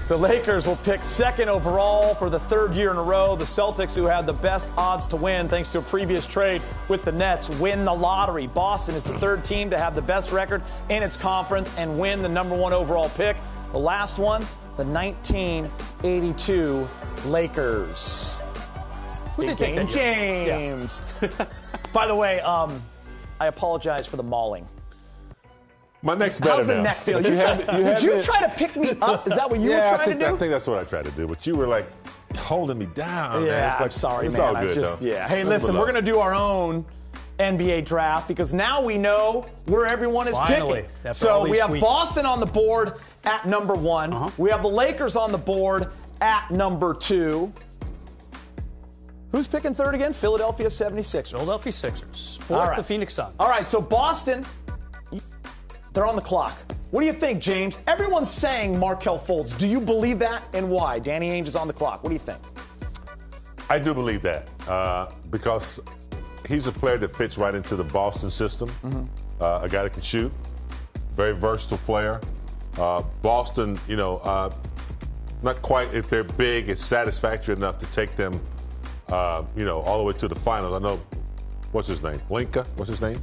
The Lakers will pick second overall for the third year in a row. The Celtics, who had the best odds to win thanks to a previous trade with the Nets, win the lottery. Boston is the third team to have the best record in its conference and win the #1 overall pick. The last one, the 1982 Lakers. Big game, James. Yeah. By the way, I apologize for the mauling. My neck's better now. How's the neck feel? Did you try to pick me up? Is that what you were trying to do? I think that's what I tried to do. But you were like holding me down. Yeah, man. It's like, I'm sorry, it's man. All good, Hey, listen, we're going to do our own NBA draft because now we know where everyone is picking. So we have Boston on the board at #1. We have the Lakers on the board at #2. Who's picking third again? Philadelphia 76ers. Philadelphia Sixers. Fourth, the Phoenix Suns. All right, so Boston, they're on the clock. What do you think, James? Everyone's saying Markelle Fultz. Do you believe that, and why? Danny Ainge is on the clock. What do you think? I do believe that because he's a player that fits right into the Boston system. A guy that can shoot, very versatile player. Boston, not quite if they're big, it's satisfactory enough to take them, all the way to the finals. I know, what's his name? Linka, what's his name?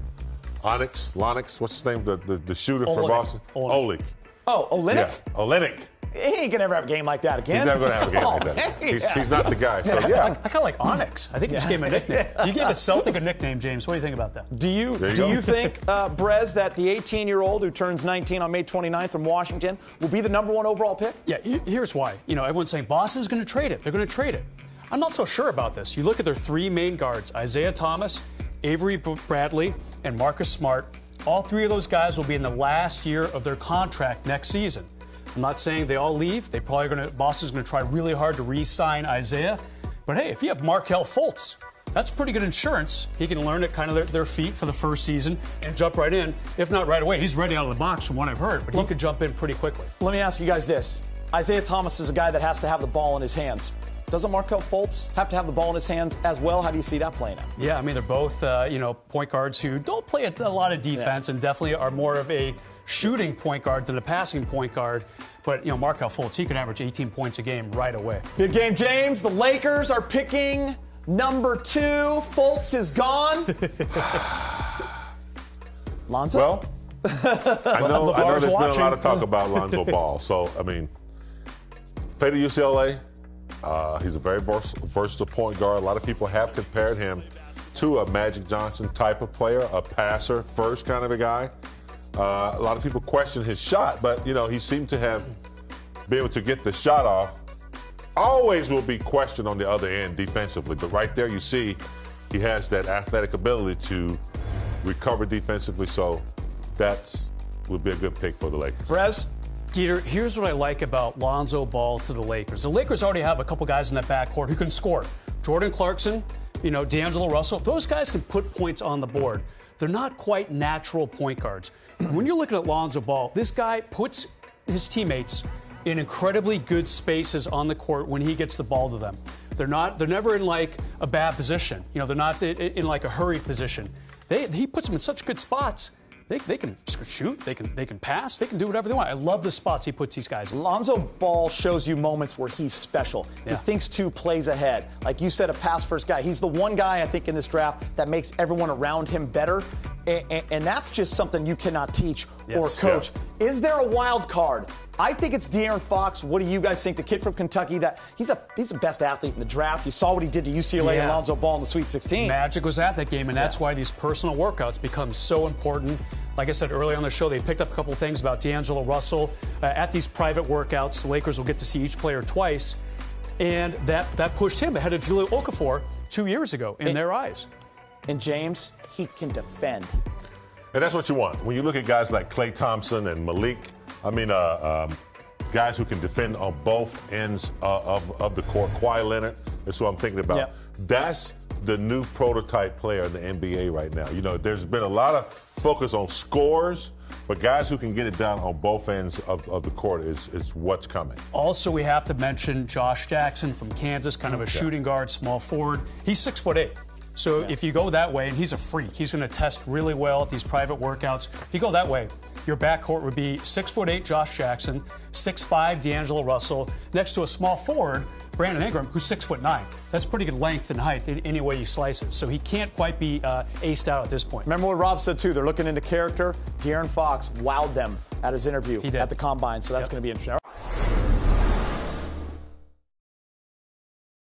Lennox, what's his name? The shooter for Boston? Olynyk. Oh, Olynyk? Yeah, Olynyk. He ain't going to ever have a game like that again. He's never going to have a game like that. He's not the guy. So, I kind of like Onyx. I think you just gave him a nickname. You gave a Celtic a nickname, James. What do you think about that? Do you think, Brez, that the 18-year-old who turns 19 on May 29th from Washington will be the #1 overall pick? Yeah, here's why. Everyone's saying Boston's going to trade it. They're going to trade it. I'm not so sure about this. You look at their three main guards, Isaiah Thomas, Avery Bradley, and Marcus Smart. All three of those guys will be in the last year of their contract next season. I'm not saying they all leave. Boston's going to try really hard to re-sign Isaiah. But hey, if you have Markelle Fultz, that's pretty good insurance. He can learn at kind of their feet for the first season and jump right in. If not right away, he's ready out of the box from what I've heard. But he could jump in pretty quickly. Let me ask you guys this. Isaiah Thomas is a guy that has to have the ball in his hands. Doesn't Markelle Fultz have to have the ball in his hands as well? How do you see that playing out? Yeah, I mean, they're both, point guards who don't play a lot of defense and definitely are more of a shooting point guard than a passing point guard. But, Markelle Fultz, he could average 18 points a game right away. Good game, James. The Lakers are picking #2. Fultz is gone. Lonzo? Well, I know there's been a lot of talk about Lonzo Ball. So, I mean, played at UCLA. He's a very versatile point guard. A lot of people have compared him to a Magic Johnson type of player, a passer first kind of a guy. A lot of people question his shot, but, he seemed to have been able to get the shot off. Always will be questioned on the other end defensively, but right there you see he has that athletic ability to recover defensively, so would be a good pick for the Lakers. Brez? Peter, here's what I like about Lonzo Ball to the Lakers. The Lakers already have a couple guys in that backcourt who can score. Jordan Clarkson, D'Angelo Russell. Those guys can put points on the board. They're not quite natural point guards. When you're looking at Lonzo Ball, this guy puts his teammates in incredibly good spaces on the court when he gets the ball to them. They're never in like a bad position. They're not in like a hurried position. He puts them in such good spots. They can shoot, they can pass, they can do whatever they want. I love the spots he puts these guys in. Lonzo Ball shows you moments where he's special. Yeah. He thinks 2 plays ahead. Like you said, a pass-first guy. He's the one guy, I think, in this draft that makes everyone around him better. And that's just something you cannot teach or coach. Yeah. Is there a wild card? I think it's De'Aaron Fox. What do you guys think? The kid from Kentucky, that he's the best athlete in the draft. You saw what he did to UCLA and Lonzo Ball in the Sweet 16. Magic was at that game, and that's why these personal workouts become so important. Like I said earlier on the show, they picked up a couple of things about D'Angelo Russell. At these private workouts, the Lakers will get to see each player twice. And that pushed him ahead of Jahlil Okafor 2 years ago in their eyes. And James, he can defend. And that's what you want. When you look at guys like Klay Thompson and Malik, guys who can defend on both ends of the court. Kawhi Leonard is who I'm thinking about. Yep. That's the new prototype player in the NBA right now. There's been a lot of focus on scores, but guys who can get it done on both ends of the court is what's coming. Also, we have to mention Josh Jackson from Kansas, kind of a shooting guard, small forward. He's 6'8". So if you go that way, and he's a freak, he's going to test really well at these private workouts. If you go that way, Your backcourt would be 6'8" Josh Jackson, 6'5" D'Angelo Russell, next to a small forward, Brandon Ingram, who's 6'9". That's pretty good length and height any way you slice it. So he can't quite be aced out at this point. Remember what Rob said, too. They're looking into character. De'Aaron Fox wowed them at his interview at the Combine, so that's going to be interesting.